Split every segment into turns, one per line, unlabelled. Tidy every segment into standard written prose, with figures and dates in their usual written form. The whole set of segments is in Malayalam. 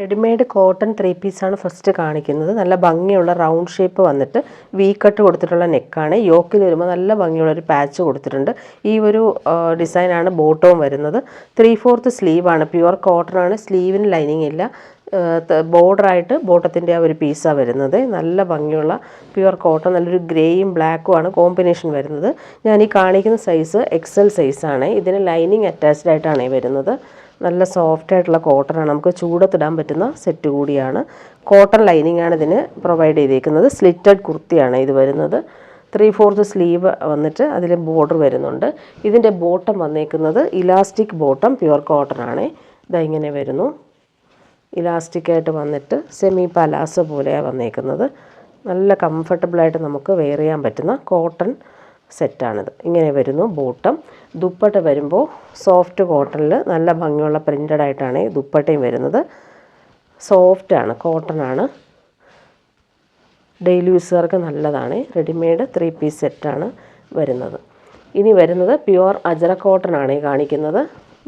റെഡിമെയ്ഡ് കോട്ടൺ 3 പീസാണ് ഫസ്റ്റ് കാണിക്കുന്നത്. നല്ല ഭംഗിയുള്ള റൗണ്ട് ഷേപ്പ് വന്നിട്ട് വി കട്ട് കൊടുത്തിട്ടുള്ള നെക്കാണ്. യോക്കിൽ വരുമ്പോൾ നല്ല ഭംഗിയുള്ള ഒരു പാച്ച് കൊടുത്തിട്ടുണ്ട്. ഈ ഒരു ഡിസൈനാണ് ബോട്ടവും വരുന്നത്. 3/4 സ്ലീവാണ്, പ്യുവർ കോട്ടൺ ആണ്. സ്ലീവിന് ലൈനിങ് ഇല്ല. ബോർഡറായിട്ട് ബോട്ടത്തിൻ്റെ ആ ഒരു പീസാണ് വരുന്നത്. നല്ല ഭംഗിയുള്ള പ്യുവർ കോട്ടൺ, നല്ലൊരു ഗ്രേയും ബ്ലാക്കും ആണ് കോമ്പിനേഷൻ വരുന്നത്. ഞാൻ ഈ കാണിക്കുന്ന സൈസ് XL സൈസാണ്. ഇതിന് ലൈനിങ് അറ്റാച്ച്ഡ് ആയിട്ടാണ് വരുന്നത്. നല്ല സോഫ്റ്റ് ആയിട്ടുള്ള കോട്ടണാണ്, നമുക്ക് ചൂടത്തിടാൻ പറ്റുന്ന സെറ്റ് കൂടിയാണ്. കോട്ടൺ ലൈനിങ് ആണ് ഇതിന് പ്രൊവൈഡ് ചെയ്തേക്കുന്നത്. സ്ലിറ്റഡ് കുർത്തിയാണ് ഇത് വരുന്നത്. 3/4 സ്ലീവ് വന്നിട്ട് അതിൽ ബോർഡർ വരുന്നുണ്ട്. ഇതിൻ്റെ ബോട്ടം വന്നേക്കുന്നത് ഇലാസ്റ്റിക് ബോട്ടം, പ്യുവർ കോട്ടൺ ആണ്. ഇതാ ഇങ്ങനെ വരുന്നു. ഇലാസ്റ്റിക്കായിട്ട് വന്നിട്ട് സെമി പലാസോ പോലെയാണ് വന്നേക്കുന്നത്. നല്ല കംഫർട്ടബിളായിട്ട് നമുക്ക് വെയർ ചെയ്യാൻ പറ്റുന്ന കോട്ടൺ സെറ്റാണിത്. ഇങ്ങനെ വരുന്നു ബോട്ടം. ദുപ്പട്ട വരുമ്പോൾ സോഫ്റ്റ് കോട്ടണിൽ നല്ല ഭംഗിയുള്ള പ്രിൻ്റഡ് ആയിട്ടാണ് ദുപ്പട്ടയും വരുന്നത്. സോഫ്റ്റാണ്, കോട്ടൺ ആണ്. ഡെയിലി യൂസുകാർക്ക് നല്ലതാണ്. റെഡിമെയ്ഡ് 3 പീസ് സെറ്റാണ് വരുന്നത്. ഇനി വരുന്നത് പ്യുവർ അജറ കോട്ടൺ ആണ് ഈ കാണിക്കുന്നത്.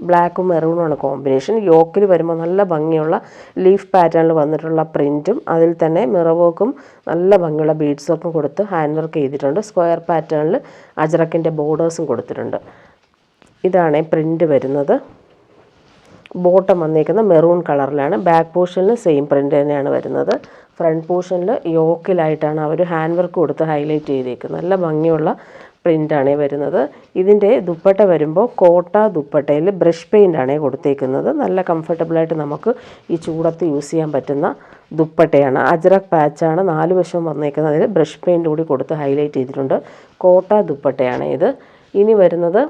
ബ്ലാക്കും മെറൂണുമാണ് കോമ്പിനേഷൻ. യോക്കിൽ വരുമ്പോൾ നല്ല ഭംഗിയുള്ള ലീഫ് പാറ്റേണിൽ വന്നിട്ടുള്ള പ്രിൻറ്റും അതിൽ തന്നെ മിറർ വർക്കും നല്ല ഭംഗിയുള്ള ബീഡ്സ് വർക്കും കൊടുത്ത് ഹാൻഡ് വർക്ക് ചെയ്തിട്ടുണ്ട്. സ്ക്വയർ പാറ്റേണിൽ അജറക്കിൻ്റെ ബോർഡേഴ്സും കൊടുത്തിട്ടുണ്ട്. ഇതാണ് പ്രിൻ്റ് വരുന്നത്. ബോട്ടം വന്നേക്കുന്ന മെറൂൺ കളറിലാണ്. ബാക്ക് പോർഷനിൽ സെയിം പ്രിൻ്റ് തന്നെയാണ് വരുന്നത്. ഫ്രണ്ട് പോർഷനിൽ യോക്കിലായിട്ടാണ് അവർ ഹാൻഡ് വർക്ക് കൊടുത്ത് ഹൈലൈറ്റ് ചെയ്തേക്കുന്നത്. നല്ല ഭംഗിയുള്ള പ്രിൻ്റാണ് വരുന്നത്. ഇതിൻ്റെ ദുപ്പട്ട വരുമ്പോൾ കോട്ട ദുപ്പട്ടയിൽ ബ്രഷ് പെയിൻ്റാണ് കൊടുത്തേക്കുന്നത്. നല്ല കംഫർട്ടബിളായിട്ട് നമുക്ക് ഈ ചൂടത്ത് യൂസ് ചെയ്യാൻ പറ്റുന്ന ദുപ്പട്ടയാണ്. അജ്രക് പാച്ചാണ് 4 വശവും വന്നേക്കുന്നത്. അതിൽ ബ്രഷ് പെയിൻ്റ് കൂടി കൊടുത്ത് ഹൈലൈറ്റ് ചെയ്തിട്ടുണ്ട്. കോട്ട ദുപ്പട്ടയാണ് ഇത്. ഇനി വരുന്നത്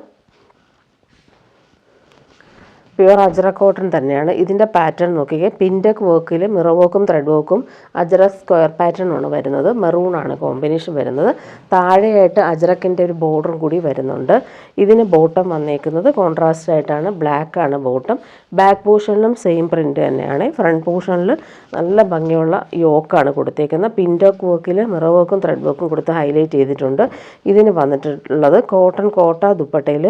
പ്യുവർ അജറ കോട്ടൺ തന്നെയാണ്. ഇതിൻ്റെ പാറ്റേൺ നോക്കിക്കേ, പിൻടെക് വർക്കിൽ മിറർ വർക്കും ത്രെഡ് വർക്കും അജറ സ്ക്വയർ പാറ്റേണാണ് വരുന്നത്. മെറൂണാണ് കോമ്പിനേഷൻ വരുന്നത്. താഴെയായിട്ട് അജറക്കിൻ്റെ ഒരു ബോർഡറും കൂടി വരുന്നുണ്ട്. ഇതിന് ബോട്ടം വന്നേക്കുന്നത് കോൺട്രാസ്റ്റ് ആയിട്ടാണ്, ബ്ലാക്ക് ആണ് ബോട്ടം. ബാക്ക് പോർഷനിലും സെയിം പ്രിൻ്റ് തന്നെയാണ്. ഫ്രണ്ട് പോർഷനിൽ നല്ല ഭംഗിയുള്ള യോക്കാണ് കൊടുത്തേക്കുന്നത്. പിൻടെക് വർക്കിൽ മിറർ വർക്കും ത്രെഡ് വർക്കും കൊടുത്ത് ഹൈലൈറ്റ് ചെയ്തിട്ടുണ്ട്. ഇതിന് വന്നിട്ടുള്ളത് കോട്ടൺ കോട്ട ദുപ്പട്ടയിൽ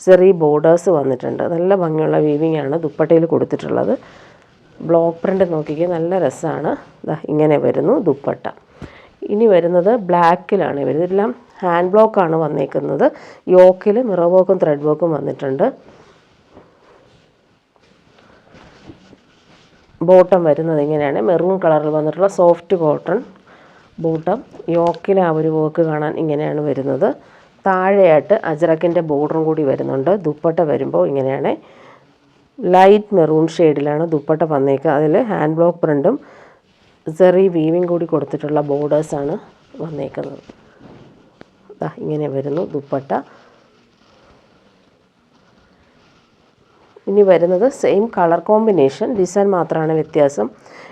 സെറി ബോർഡേഴ്സ് വന്നിട്ടുണ്ട്. നല്ല ഭംഗിയുള്ള വീവിംഗ് ആണ് ദുപ്പട്ടയിൽ കൊടുത്തിട്ടുള്ളത്. ബ്ലോക്ക് പ്രിൻ്റ് നോക്കിക്കുക, നല്ല രസമാണ്. ഇങ്ങനെ വരുന്നു ദുപ്പട്ട. ഇനി വരുന്നത് ബ്ലാക്കിലാണ് വരുന്നത്. എല്ലാം ഹാൻഡ് ബ്ലോക്കാണ് വന്നേക്കുന്നത്. യോക്കിൽ മിറർ വർക്കും ത്രെഡ് വർക്കും വന്നിട്ടുണ്ട്. ബോട്ടം വരുന്നത് ഇങ്ങനെയാണ്, മെറൂൺ കളറിൽ വന്നിട്ടുള്ള സോഫ്റ്റ് കോട്ടൺ ബോട്ടം. യോക്കിൽ ആ ഒരു വർക്ക് കാണാൻ ഇങ്ങനെയാണ് വരുന്നത്. താഴെയായിട്ട് അജറക്കിൻ്റെ ബോർഡറും കൂടി വരുന്നുണ്ട്. ദുപ്പട്ട വരുമ്പോൾ ഇങ്ങനെയാണ്, ലൈറ്റ് മെറൂൺ ഷെയ്ഡിലാണ് ദുപ്പട്ട വന്നേക്കുക. അതിൽ ഹാൻഡ് ബ്ലോക്ക് പ്രിൻറ്റും സെറി വീവിങ് കൂടി കൊടുത്തിട്ടുള്ള ബോർഡേഴ്സാണ് വന്നേക്കുന്നത്. ഇങ്ങനെ വരുന്നു ദുപ്പട്ട. ഇനി വരുന്നത് സെയിം കളർ കോമ്പിനേഷൻ, ഡിസൈൻ മാത്രമാണ് വ്യത്യാസം.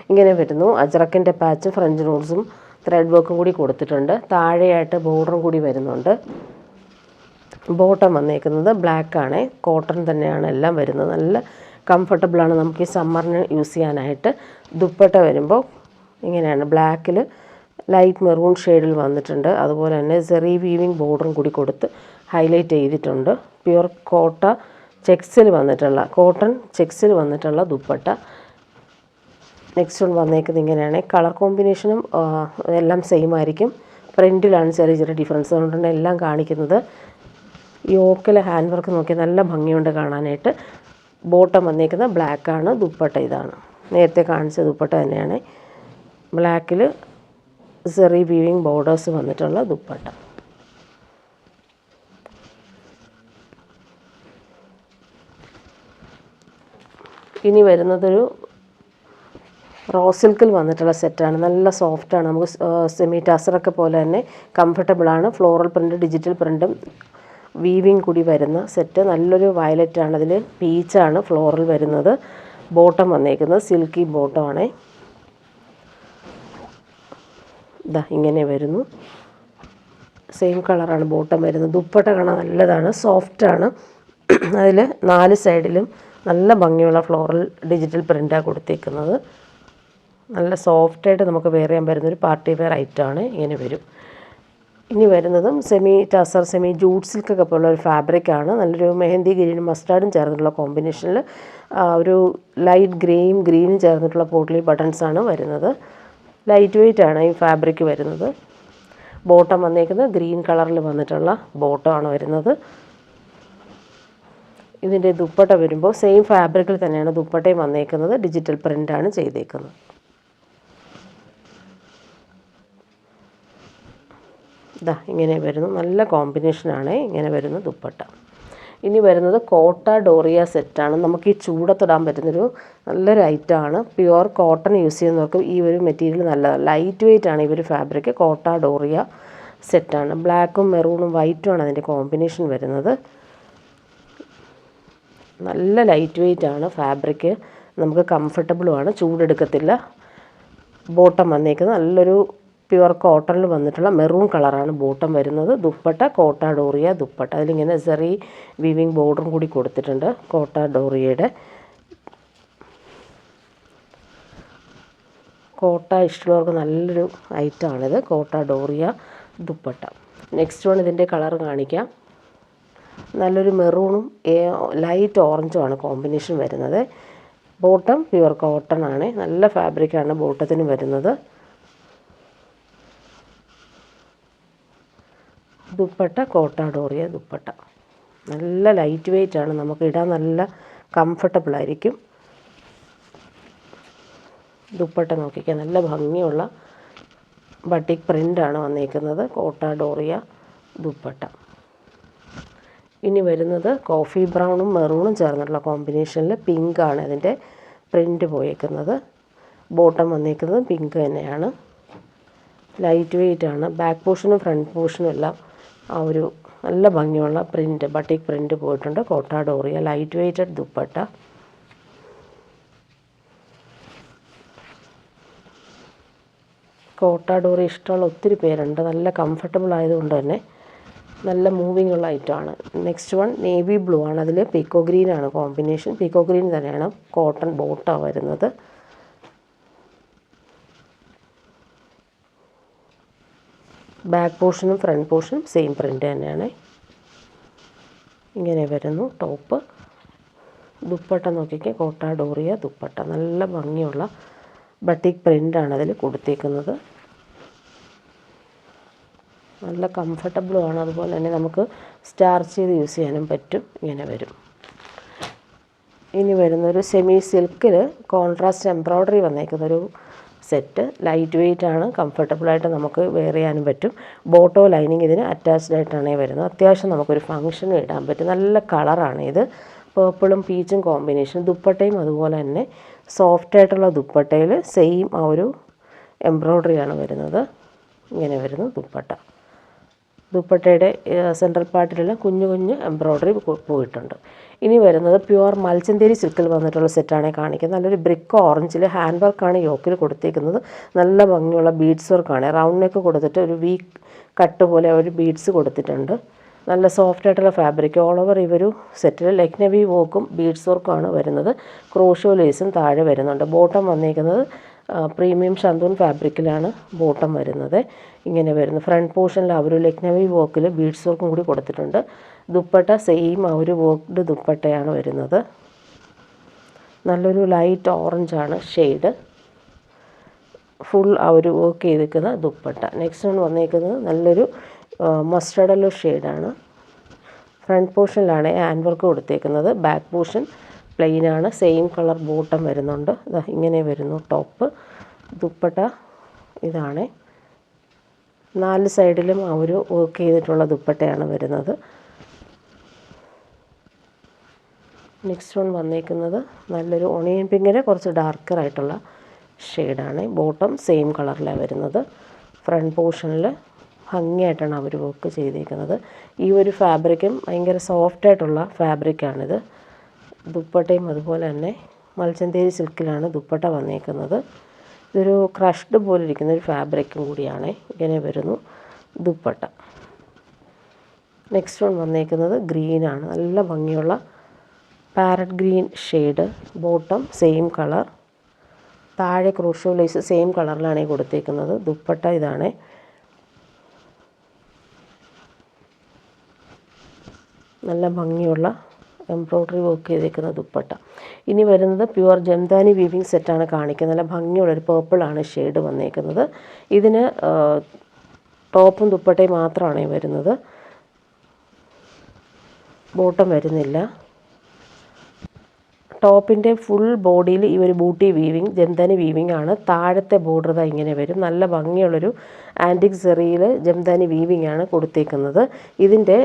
ഇങ്ങനെ വരുന്നു. അജറക്കിൻ്റെ പാച്ച് ഫ്രഞ്ച് നോട്ട്സും ത്രെഡ് വർക്കും കൂടി കൊടുത്തിട്ടുണ്ട്. താഴെയായിട്ട് ബോർഡറും കൂടി വരുന്നുണ്ട്. ബോട്ടം വന്നേക്കുന്നത് ബ്ലാക്കാണ്, കോട്ടൺ തന്നെയാണ് എല്ലാം വരുന്നത്. നല്ല കംഫർട്ടബിളാണ് നമുക്ക് ഈ സമ്മറിന് യൂസ് ചെയ്യാനായിട്ട്. ദുപ്പട്ട വരുമ്പോൾ ഇങ്ങനെയാണ്, ബ്ലാക്കിൽ ലൈറ്റ് മെറൂൺ ഷെയ്ഡിൽ വന്നിട്ടുണ്ട്. അതുപോലെ തന്നെ സെറി വീവിങ് ബോർഡറും കൂടി കൊടുത്ത് ഹൈലൈറ്റ് ചെയ്തിട്ടുണ്ട്. പ്യുവർ കോട്ട ചെക്സിൽ വന്നിട്ടുള്ള, കോട്ടൺ ചെക്സിൽ വന്നിട്ടുള്ള ദുപ്പട്ട. നെക്സ്റ്റ് വന്നേക്കുന്നത് ഇങ്ങനെയാണ്. കളർ കോമ്പിനേഷനും എല്ലാം സെയിം ആയിരിക്കും. പ്രിൻറ്റിലാണ് ചെറിയ ചെറിയ ഡിഫറൻസ് കൊണ്ടാണ് എല്ലാം കാണിക്കുന്നത്. യോക്കിലെ ഹാൻഡ് വർക്ക് നോക്കി നല്ല ഭംഗിയുണ്ട് കാണാനായിട്ട്. ബോട്ടം വന്നേക്കുന്നത് ബ്ലാക്കാണ്. ദുപ്പട്ട ഇതാണ്, നേരത്തെ കാണിച്ച ദുപ്പട്ട തന്നെയാണ്. ബ്ലാക്കിൽ സെറി വീവിങ് ബോർഡേഴ്സ് വന്നിട്ടുള്ള ദുപ്പട്ട. ഇനി വരുന്നതൊരു റോ സിൽക്കിൽ വന്നിട്ടുള്ള സെറ്റാണ്. നല്ല സോഫ്റ്റാണ്, നമുക്ക് സെമി ടസറൊക്കെ പോലെ തന്നെ കംഫർട്ടബിളാണ്. ഫ്ലോറൽ പ്രിൻറ്റ് ഡിജിറ്റൽ പ്രിൻറ്റും വീവിങ് കൂടി വരുന്ന സെറ്റ്. നല്ലൊരു വയലറ്റാണ്, അതിൽ പീച്ചാണ് ഫ്ലോറൽ വരുന്നത്. ബോട്ടം വന്നേക്കുന്നത് സിൽക്കി ബോട്ടമാണ്. ഇങ്ങനെ വരുന്നു. സെയിം കളറാണ് ബോട്ടം വരുന്നത്. ദുപ്പട്ട കാണാൻ നല്ലതാണ്, സോഫ്റ്റാണ്. അതിൽ 4 സൈഡിലും നല്ല ഭംഗിയുള്ള ഫ്ലോറൽ ഡിജിറ്റൽ പ്രിൻ്റാണ് കൊടുത്തേക്കുന്നത്. നല്ല സോഫ്റ്റായിട്ട് നമുക്ക് വെയർ ചെയ്യാൻ പറ്റുന്നൊരു പാർട്ടി വെയർ ഐറ്റമാണ്. ഇങ്ങനെ വരും. ഇനി വരുന്നതും സെമി ടസർ, സെമി ജൂട്ട് സിൽക്കൊക്കെ പോലുള്ള ഒരു ഫാബ്രിക്കാണ്. നല്ലൊരു മെഹന്തി ഗ്രീനും മസ്റ്റാർഡും ചേർന്നിട്ടുള്ള കോമ്പിനേഷനിൽ ഒരു ലൈറ്റ് ഗ്രേയും ഗ്രീനും ചേർന്നിട്ടുള്ള പോട്ട്ലി ബട്ടൺസാണ് വരുന്നത്. ലൈറ്റ് വെയ്റ്റ് ആണ് ഈ ഫാബ്രിക് വരുന്നത്. ബോട്ടം വന്നേക്കുന്നത് ഗ്രീൻ കളറിൽ വന്നിട്ടുള്ള ബോട്ടമാണ് വരുന്നത്. ഇതിൻ്റെ ദുപ്പട്ട വരുമ്പോൾ സെയിം ഫാബ്രിക്കിൽ തന്നെയാണ് ദുപ്പട്ടയും വന്നേക്കുന്നത്. ഡിജിറ്റൽ പ്രിൻ്റാണ് ചെയ്തേക്കുന്നത്. ഇതാ ഇങ്ങനെ വരുന്നു. നല്ല കോമ്പിനേഷനാണ്. ഇങ്ങനെ വരുന്ന ദുപ്പട്ട. ഇനി വരുന്നത് കോട്ട ഡോറിയ സെറ്റാണ്. നമുക്ക് ഈ ചൂടത്തിടാൻ പറ്റുന്നൊരു നല്ലൊരു ഐറ്റമാണ്. പ്യുവർ കോട്ടൺ യൂസ് ചെയ്യുന്നവർക്ക് ഈ ഒരു മെറ്റീരിയൽ നല്ലതാണ്. ലൈറ്റ് വെയ്റ്റ് ആണ് ഈ ഒരു ഫാബ്രിക്. കോട്ട ഡോറിയ സെറ്റാണ്. ബ്ലാക്കും മെറൂണും വൈറ്റുമാണ് അതിൻ്റെ കോമ്പിനേഷൻ വരുന്നത്. നല്ല ലൈറ്റ് വെയ്റ്റ് ആണ് ഫാബ്രിക്. നമുക്ക് കംഫർട്ടബിളുമാണ്, ചൂടെടുക്കത്തില്ല. ബോട്ടം വന്നേക്കുന്നത് നല്ലൊരു പ്യുവർ കോട്ടണിൽ വന്നിട്ടുള്ള മെറൂൺ കളറാണ് ബോട്ടം വരുന്നത്. ദുപ്പട്ട കോട്ട ഡോറിയ ദുപ്പട്ട. അതിലിങ്ങനെ സെറി വീവിങ് ബോർഡറും കൂടി കൊടുത്തിട്ടുണ്ട്. കോട്ട ഡോറിയയുടെ കോട്ട ഇഷ്ടമുള്ളവർക്ക് നല്ലൊരു ഐറ്റമാണിത്. കോട്ട ഡോറിയ ദുപ്പട്ട. നെക്സ്റ്റ് വൺ ഇതിൻ്റെ കളർ കാണിക്കാം. നല്ലൊരു മെറൂണും ലൈറ്റ് ഓറഞ്ചുമാണ് കോമ്പിനേഷൻ വരുന്നത്. ബോട്ടം പ്യുവർ കോട്ടൺ ആണ്. നല്ല ഫാബ്രിക്കാണ് ബോട്ടത്തിന് വരുന്നത്. ദുപ്പട്ട കോട്ട ഡോറിയ ദുപ്പട്ട. നല്ല ലൈറ്റ് വെയ്റ്റ് ആണ്. നമുക്ക് ഇടാൻ നല്ല കംഫർട്ടബിൾ ആയിരിക്കും. ദുപ്പട്ട നോക്കിക്കാൻ നല്ല ഭംഗിയുള്ള ബട്ടിക് പ്രിൻ്റാണ് വന്നേക്കുന്നത്. കോട്ട ഡോറിയ ദുപ്പട്ട. ഇനി വരുന്നത് കോഫി ബ്രൗണും മെറൂണും ചേർന്നിട്ടുള്ള കോമ്പിനേഷനിൽ പിങ്കാണ് അതിൻ്റെ പ്രിൻ്റ് പോയേക്കുന്നത്. ബോട്ടം വന്നേക്കുന്നത് പിങ്ക് തന്നെയാണ്. ലൈറ്റ് വെയ്റ്റ് ആണ്. ബാക്ക് പോർഷനും ഫ്രണ്ട് പോർഷനും എല്ലാം ആ ഒരു നല്ല ഭംഗിയുള്ള പ്രിൻ്റ് ബട്ടിക് പ്രിൻ്റ് പോയിട്ടുണ്ട്. കോട്ട ഡോറിയ ലൈറ്റ് വെയ്റ്റഡ് ദുപ്പട്ട. കോട്ട ഡോറിയ ഇഷ്ടമുള്ള ഒത്തിരി പേരുണ്ട്. നല്ല കംഫർട്ടബിൾ ആയതുകൊണ്ട് തന്നെ നല്ല മൂവിങ് ഉള്ള ഐറ്റമാണ്. നെക്സ്റ്റ് വൺ നേവി ബ്ലൂ ആണ്. അതിൽ പീക്കോ ഗ്രീനാണ് കോമ്പിനേഷൻ. പീക്കോ ഗ്രീൻ തന്നെയാണ് കോട്ടൺ ബോട്ടം വരുന്നത്. ബാക്ക് പോർഷനും ഫ്രണ്ട് പോർഷനും സെയിം പ്രിൻ്റ് തന്നെയാണ്. ഇങ്ങനെ വരുന്നു ടോപ്പ്. ദുപ്പട്ട നോക്കിക്കാൻ കോട്ട ഡോറിയ ദുപ്പട്ട. നല്ല ഭംഗിയുള്ള ബട്ടിക് പ്രിൻ്റാണ് അതിൽ കൊടുത്തേക്കുന്നത്. നല്ല കംഫർട്ടബിളുമാണ്. അതുപോലെ തന്നെ നമുക്ക് സ്റ്റാർച്ച് ചെയ്ത് യൂസ് ചെയ്യാനും പറ്റും. ഇങ്ങനെ വരും. ഇനി വരുന്നൊരു സെമി സിൽക്കിൽ കോൺട്രാസ്റ്റ് എംബ്രോയ്ഡറി വന്നേക്കുന്നൊരു സെറ്റ്. ലൈറ്റ് വെയ്റ്റ് ആണ്. കംഫർട്ടബിളായിട്ട് നമുക്ക് വെയർ ചെയ്യാനും പറ്റും. ബോട്ടോ ലൈനിങ് ഇതിന് അറ്റാച്ച്ഡ് ആയിട്ടാണ് വരുന്നത്. അത്യാവശ്യം നമുക്കൊരു ഫംഗ്ഷന് ഇടാൻ പറ്റും. നല്ല കളറാണ് ഇത്. പേർപ്പിളും പീച്ചും കോമ്പിനേഷൻ. ദുപ്പട്ടയും അതുപോലെ തന്നെ സോഫ്റ്റായിട്ടുള്ള ദുപ്പട്ടയിൽ സെയിം ആ ഒരു എംബ്രോയ്ഡറിയാണ് വരുന്നത്. ഇങ്ങനെ വരുന്നു ദുപ്പട്ട. ദുപ്പട്ടയുടെ സെൻട്രൽ പാർട്ടിലെല്ലാം കുഞ്ഞു കുഞ്ഞു എംബ്രോയ്ഡറി പോയിട്ടുണ്ട്. ഇനി വരുന്നത് പ്യുവർ മൽച്ചന്തേരി സിൽക്കിൽ വന്നിട്ടുള്ള സെറ്റാണ് കാണിക്കുന്നത്. നല്ലൊരു ബ്രിക്ക് ഓറഞ്ചിൽ ഹാൻഡ് വർക്കാണ് യോക്കിൽ കൊടുത്തേക്കുന്നത്. നല്ല ഭംഗിയുള്ള ബീഡ്സ് വർക്കാണ്. റൗണ്ട് നെക്ക് കൊടുത്തിട്ട് ഒരു വി കട്ട് പോലെ ഒരു ബീഡ്സ് കൊടുത്തിട്ടുണ്ട്. നല്ല സോഫ്റ്റ് ആയിട്ടുള്ള ഫാബ്രിക്. ഓൾ ഓവർ ഈ ഒരു സെറ്റിൽ ലക്നവി വർക്കും ബീഡ്സ് വർക്കുമാണ് വരുന്നത്. ക്രോഷോ ലേസും താഴെ വരുന്നുണ്ട്. ബോട്ടം വന്നേക്കുന്നത് പ്രീമിയം ഷന്തൂൺ ഫാബ്രിക്കിലാണ് ബോട്ടം വരുന്നത്. ഇങ്ങനെ വരുന്നു. ഫ്രണ്ട് പോർഷനിൽ ആ ഒരു ലക്നവി വർക്കിൽ ബീഡ്സ് വർക്കും കൂടി കൊടുത്തിട്ടുണ്ട്. ദുപ്പട്ട സെയിം ആ ഒരു വർക്ക്ഡ് ദുപ്പട്ടയാണ് വരുന്നത്. നല്ലൊരു ലൈറ്റ് ഓറഞ്ചാണ് ഷെയ്ഡ്. ഫുൾ ആ ഒരു വർക്ക് ചെയ്തിരിക്കുന്ന ദുപ്പട്ട. നെക്സ്റ്റ് ആണ് വന്നേക്കുന്നത് നല്ലൊരു മസ്റ്റർഡ് യെല്ലോ ഷെയ്ഡാണ്. ഫ്രണ്ട് പോർഷനിലാണ് ഹാൻഡ് വർക്ക് കൊടുത്തേക്കുന്നത്. ബാക്ക് പോർഷൻ പ്ലെയിൻ ആണ്. സെയിം കളർ ബോട്ടം വരുന്നുണ്ട്. ഇങ്ങനെ വരുന്നു ടോപ്പ്. ദുപ്പട്ട ഇതാണ്. 4 സൈഡിലും ആ ഒരു വർക്ക് ചെയ്തിട്ടുള്ള ദുപ്പട്ടയാണ് വരുന്നത്. നെക്സ്റ്റ് വൺ വന്നേക്കുന്നത് നല്ലൊരു ഓണിയൻ പിങ്കിന് കുറച്ച് ഡാർക്കറായിട്ടുള്ള ഷെയ്ഡാണ്. ബോട്ടം സെയിം കളറിലാണ് വരുന്നത്. ഫ്രണ്ട് പോർഷനിൽ ഭംഗിയായിട്ടാണ് അവർ വർക്ക് ചെയ്തേക്കുന്നത്. ഈ ഒരു ഫാബ്രിക്കും ഭയങ്കര സോഫ്റ്റായിട്ടുള്ള ഫാബ്രിക്കാണിത്. ദുപ്പട്ടയും അതുപോലെ തന്നെ മൽച്ചന്തേരി സിൽക്കിലാണ് ദുപ്പട്ട വന്നേക്കുന്നത്. ഇതൊരു ക്രഷ്ഡ് പോലെ ഇരിക്കുന്ന ഒരു ഫാബ്രിക്കും കൂടിയാണ്. ഇങ്ങനെ വരുന്നു ദുപ്പട്ട. നെക്സ്റ്റ് വൺ വന്നേക്കുന്നത് ഗ്രീനാണ്. നല്ല ഭംഗിയുള്ള parrot green shade. Bottom same colour. താഴെ ക്രോഷോ ലേസ് സെയിം കളറിലാണ് ഈ കൊടുത്തേക്കുന്നത്. ദുപ്പട്ട ഇതാണ്. നല്ല ഭംഗിയുള്ള എംബ്രോയ്ഡറി വർക്ക് ചെയ്തേക്കുന്ന ദുപ്പട്ട. ഇനി വരുന്നത് പ്യുവർ ജംദാനി വീവിങ് സെറ്റാണ് കാണിക്കുന്നത്. നല്ല ഭംഗിയുള്ളൊരു പേർപ്പിളാണ് ഷെയ്ഡ് വന്നേക്കുന്നത്. ഇതിന് ടോപ്പും ദുപ്പട്ടയും മാത്രമാണ് വരുന്നത്, ബോട്ടം വരുന്നില്ല. ടോപ്പിൻ്റെ ഫുൾ ബോഡിയിൽ ഈ ഒരു ബൂട്ടി വീവിങ് ജംദാനി വീവിങ് ആണ്. താഴത്തെ ബോർഡർ ഇതാ ഇങ്ങനെ വരും. നല്ല ഭംഗിയുള്ളൊരു ആൻറ്റിക് സെറിയിൽ ജംദാനി വീവിങ് ആണ് കൊടുത്തേക്കുന്നത്. ഇതിൻ്റെ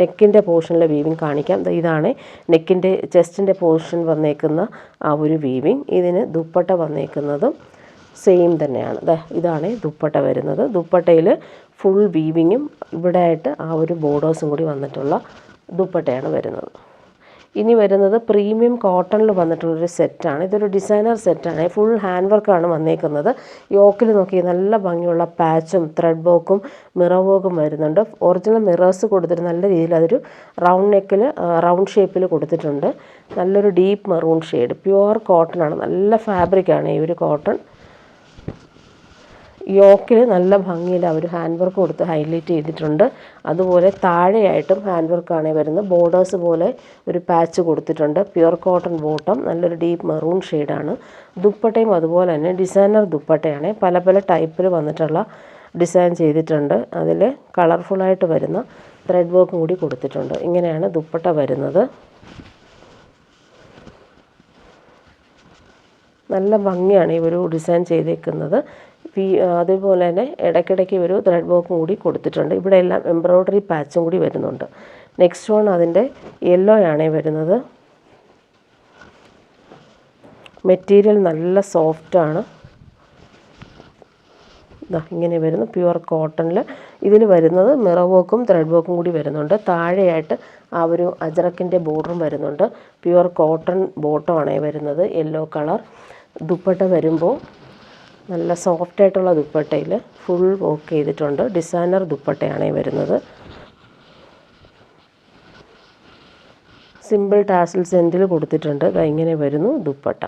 നെക്കിൻ്റെ പോർഷനിലെ വീവിങ് കാണിക്കാം. ഇതാണ് നെക്കിൻ്റെ ചെസ്റ്റിൻ്റെ പോർഷൻ വന്നേക്കുന്ന ആ ഒരു വീവിങ്. ഇതിന് ദുപ്പട്ട വന്നേക്കുന്നതും സെയിം തന്നെയാണ്. ഇതാണ് ദുപ്പട്ട വരുന്നത്. ദുപ്പട്ടയിൽ ഫുൾ വീവിങ്ങും ഇവിടെ ആയിട്ട് ആ ഒരു ബോർഡേഴ്സും കൂടി വന്നിട്ടുള്ള ദുപ്പട്ടയാണ് വരുന്നത്. ഇനി വരുന്നത് പ്രീമിയം കോട്ടണിൽ വന്നിട്ടുള്ളൊരു സെറ്റാണ്. ഇതൊരു ഡിസൈനർ സെറ്റാണ്. ഫുൾ ഹാൻഡ് വർക്കാണ് വന്നേക്കുന്നത്. യോക്കിൽ നോക്കി നല്ല ഭംഗിയുള്ള പാച്ചും ത്രെഡ് വർക്കും മിറർ വർക്കും വരുന്നുണ്ട്. ഒറിജിനൽ മിറേഴ്സ് കൊടുത്തിട്ട് നല്ല രീതിയിൽ അതൊരു റൗണ്ട് നെക്കിൽ റൗണ്ട് ഷേപ്പിൽ കൊടുത്തിട്ടുണ്ട്. നല്ലൊരു deep maroon shade, pure cotton ആണ്. നല്ല ഫാബ്രിക്കാണ് ഈ ഒരു കോട്ടൺ. യോക്കിൽ നല്ല ഭംഗിയിൽ അവർ ഹാൻഡ് വർക്ക് കൊടുത്ത് ഹൈലൈറ്റ് ചെയ്തിട്ടുണ്ട്. അതുപോലെ താഴെയായിട്ടും ഹാൻഡ് വർക്കാണ് വരുന്നത്. ബോർഡേഴ്സ് പോലെ ഒരു പാച്ച് കൊടുത്തിട്ടുണ്ട്. പ്യുവർ കോട്ടൺ ബോട്ടം, നല്ലൊരു ഡീപ്പ് മെറൂൺ ഷെയ്ഡാണ്. ദുപ്പട്ടയും അതുപോലെ തന്നെ ഡിസൈനർ ദുപ്പട്ടയാണ്. പല പല ടൈപ്പിൽ വന്നിട്ടുള്ള ഡിസൈൻ ചെയ്തിട്ടുണ്ട്. അതിൽ കളർഫുള്ളായിട്ട് വരുന്ന ത്രെഡ് വർക്കും കൂടി കൊടുത്തിട്ടുണ്ട്. ഇങ്ങനെയാണ് ദുപ്പട്ട വരുന്നത്. നല്ല ഭംഗിയാണ് ഈ ഒരു ഡിസൈൻ ചെയ്തേക്കുന്നത്. അതുപോലെ തന്നെ ഇടയ്ക്കിടയ്ക്ക് ഒരു ത്രെഡ് വർക്കും കൂടി കൊടുത്തിട്ടുണ്ട്. ഇവിടെ എല്ലാം എംബ്രോയ്ഡറി പാച്ചും കൂടി വരുന്നുണ്ട്. നെക്സ്റ്റ് വൺ അതിൻ്റെ യെല്ലോ ആണ് വരുന്നത്. മെറ്റീരിയൽ നല്ല സോഫ്റ്റാണ്. ഇങ്ങനെ വരുന്നു പ്യുവർ കോട്ടണിൽ. ഇതിൽ വരുന്നത് മിറർ വർക്കും ത്രെഡ് വർക്കും കൂടി വരുന്നുണ്ട്. താഴെയായിട്ട് ആ ഒരു അജറക്കിൻ്റെ ബോർഡറും വരുന്നുണ്ട്. പ്യുവർ കോട്ടൺ ബോട്ടമാണ് വരുന്നത്, യെല്ലോ കളർ. ദുപ്പട്ട വരുമ്പോൾ നല്ല സോഫ്റ്റായിട്ടുള്ള ദുപ്പട്ടയിൽ ഫുൾ വർക്ക് ചെയ്തിട്ടുണ്ട്. ഡിസൈനർ ദുപ്പട്ടയാണ് വരുന്നത്. സിമ്പിൾ ടാസിൽസ് എൻഡിൽ കൊടുത്തിട്ടുണ്ട്. ഇങ്ങനെ വരുന്നു ദുപ്പട്ട.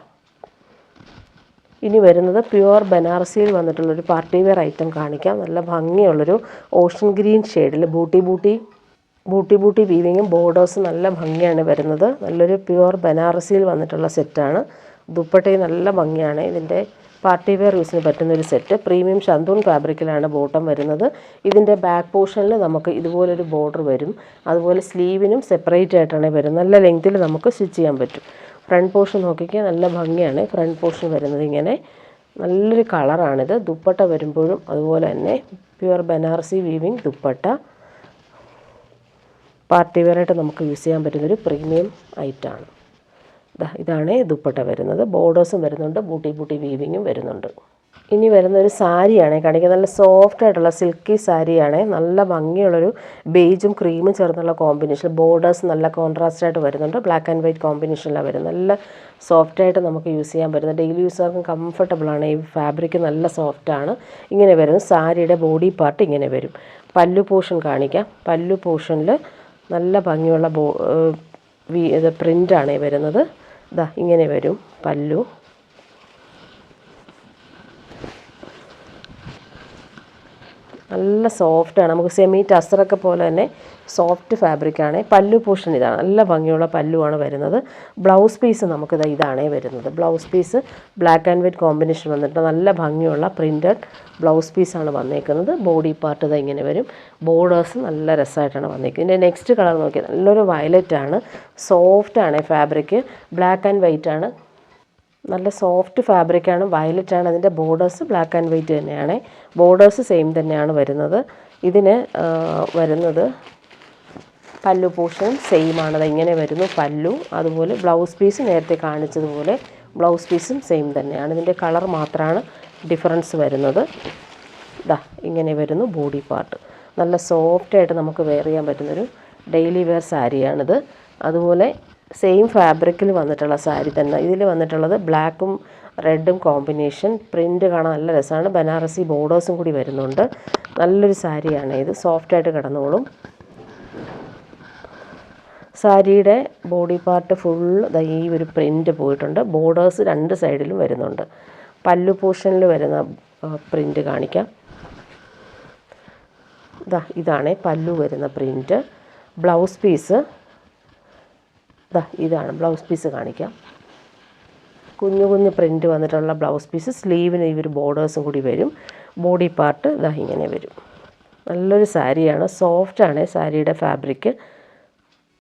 ഇനി വരുന്നത് പ്യുവർ ബനാറസിയിൽ വന്നിട്ടുള്ളൊരു പാർട്ടി വെയർ ഐറ്റം കാണിക്കാം. നല്ല ഭംഗിയുള്ളൊരു ഓഷൻ ഗ്രീൻ ഷെയ്ഡിൽ ബൂട്ടി വീവിങ്ങും ബോർഡേഴ്സും നല്ല ഭംഗിയാണ് വരുന്നത്. നല്ലൊരു പ്യുവർ ബനാറസിയിൽ വന്നിട്ടുള്ള സെറ്റാണ്. ദുപ്പട്ടയും നല്ല ഭംഗിയാണ്. ഇതിൻ്റെ പാർട്ടി വെയർ യൂസിന് പറ്റുന്നൊരു സെറ്റ്. പ്രീമിയം ഷന്തൂൺ ഫാബ്രിക്കിലാണ് ബോട്ടം വരുന്നത്. ഇതിൻ്റെ ബാക്ക് പോർഷനിൽ നമുക്ക് ഇതുപോലൊരു ബോർഡർ വരും. അതുപോലെ സ്ലീവിനും സെപ്പറേറ്റ് ആയിട്ടാണ് വരുന്നത്. നല്ല ലെങ്ത്തിൽ നമുക്ക് സ്റ്റിച്ച് ചെയ്യാൻ പറ്റും. ഫ്രണ്ട് പോർഷൻ നോക്കിക്കാൻ നല്ല ഭംഗിയാണ്. ഫ്രണ്ട് പോർഷൻ വരുന്നത് ഇങ്ങനെ നല്ലൊരു കളറാണിത്. ദുപ്പട്ട വരുമ്പോഴും അതുപോലെ തന്നെ pure Banarasi weaving dupatta. Party വെയറായിട്ട് നമുക്ക് യൂസ് ചെയ്യാൻ പറ്റുന്നൊരു പ്രീമിയം ഐറ്റമാണ്. ഇതാണ് ദുപ്പട്ട വരുന്നത്. ബോർഡേഴ്സും വരുന്നുണ്ട്, ബൂട്ടി വീവിങ്ങും വരുന്നുണ്ട്. ഇനി വരുന്നൊരു സാരിയാണ് കാണിക്കുന്നത്. നല്ല സോഫ്റ്റ് ആയിട്ടുള്ള സിൽക്കി സാരിയാണ്. നല്ല ഭംഗിയുള്ളൊരു ബേജും ക്രീമും ചേർന്നുള്ള കോമ്പിനേഷൻ. ബോർഡേഴ്സ് നല്ല കോൺട്രാസ്റ്റ് ആയിട്ട് വരുന്നുണ്ട്. ബ്ലാക്ക് ആൻഡ് വൈറ്റ് കോമ്പിനേഷനിലാണ് വരുന്നത്. നല്ല സോഫ്റ്റായിട്ട് നമുക്ക് യൂസ് ചെയ്യാൻ പറ്റുന്നത്. ഡെയിലി യൂസർക്കും കംഫർട്ടബിളാണ്. ഈ ഫാബ്രിക് നല്ല സോഫ്റ്റാണ്. ഇങ്ങനെ വരുന്നു. സാരിയുടെ ബോഡി പാർട്ട് ഇങ്ങനെ വരും. പല്ലു പോർഷൻ കാണിക്കാം. പല്ലു പോർഷനിൽ നല്ല ഭംഗിയുള്ള പ്രിൻ്റാണ് വരുന്നത്. ഇങ്ങനെ വരും പല്ലു. നല്ല സോഫ്റ്റാണ്. നമുക്ക് സെമി ടസറൊക്കെ പോലെ തന്നെ സോഫ്റ്റ് ഫാബ്രിക്കാണ്. പല്ലു പോർഷൻ ഇതാണ്. നല്ല ഭംഗിയുള്ള പല്ലുവാണ് വരുന്നത്. ബ്ലൗസ് പീസ് നമുക്ക് ഇതാണ് വരുന്നത്. Blouse piece black and white combination വന്നിട്ട് നല്ല ഭംഗിയുള്ള പ്രിൻറ്റഡ് ബ്ലൗസ് പീസാണ് വന്നേക്കുന്നത്. ബോഡി പാർട്ട് ഇങ്ങനെ വരും. ബോർഡേഴ്സ് നല്ല രസമായിട്ടാണ് വന്നേക്കുന്നത്. ഇതിൻ്റെ നെക്സ്റ്റ് കളർ നോക്കിയാൽ നല്ലൊരു വയലറ്റാണ്. സോഫ്റ്റാണ് ഫാബ്രിക്. ബ്ലാക്ക് ആൻഡ് വൈറ്റ് ആണ്. നല്ല സോഫ്റ്റ് ഫാബ്രിക്കാണ്. വയലറ്റാണ്. അതിൻ്റെ ബോർഡേഴ്സ് ബ്ലാക്ക് ആൻഡ് വൈറ്റ് തന്നെയാണ്. ബോർഡേഴ്സ് സെയിം തന്നെയാണ് വരുന്നത്. ഇതിന് വരുന്നത് പല്ലു പോർഷൻ സെയിം ആണ്. ഇങ്ങനെ വരുന്നു പല്ലു. അതുപോലെ ബ്ലൗസ് പീസ് നേരത്തെ കാണിച്ചതുപോലെ ബ്ലൗസ് പീസും സെയിം തന്നെയാണ്. ഇതിൻ്റെ കളർ മാത്രമാണ് ഡിഫറൻസ് വരുന്നത്. ഇങ്ങനെ വരുന്നു ബോഡി പാർട്ട്. നല്ല സോഫ്റ്റായിട്ട് നമുക്ക് വെയർ ചെയ്യാൻ പറ്റുന്നൊരു ഡെയിലി വെയർ സാരിയാണിത്. അതുപോലെ സെയിം ഫാബ്രിക്കിൽ വന്നിട്ടുള്ള സാരി തന്നെ. ഇതിൽ വന്നിട്ടുള്ളത് ബ്ലാക്കും റെഡും കോമ്പിനേഷൻ. പ്രിൻ്റ് കാണാൻ നല്ല രസമാണ്. ബനാറസി ബോർഡേഴ്സും കൂടി വരുന്നുണ്ട്. നല്ലൊരു സാരിയാണ് ഇത്. സോഫ്റ്റായിട്ട് കിടന്നോളും. സാരിയുടെ ബോഡി പാർട്ട് ഫുൾ ഈ ഒരു പ്രിൻ്റ് പോയിട്ടുണ്ട്. ബോർഡേഴ്സ് രണ്ട് സൈഡിലും വരുന്നുണ്ട്. പല്ലു പോർഷനിൽ വരുന്ന പ്രിൻ്റ് കാണിക്കാം. ഇതാണ് പല്ലു വരുന്ന പ്രിൻ്റ്. ബ്ലൗസ് പീസ് ഇതാണ് ബ്ലൗസ് പീസ് കാണിക്കാം. കുഞ്ഞു കുഞ്ഞു പ്രിൻറ്റ് വന്നിട്ടുള്ള ബ്ലൗസ് പീസ്. സ്ലീവിന് ഈ ഒരു ബോർഡേഴ്സും കൂടി വരും. ബോഡി പാർട്ട് ഇങ്ങനെ വരും. നല്ലൊരു സാരിയാണ്, സോഫ്റ്റാണ് സാരിയുടെ ഫാബ്രിക്.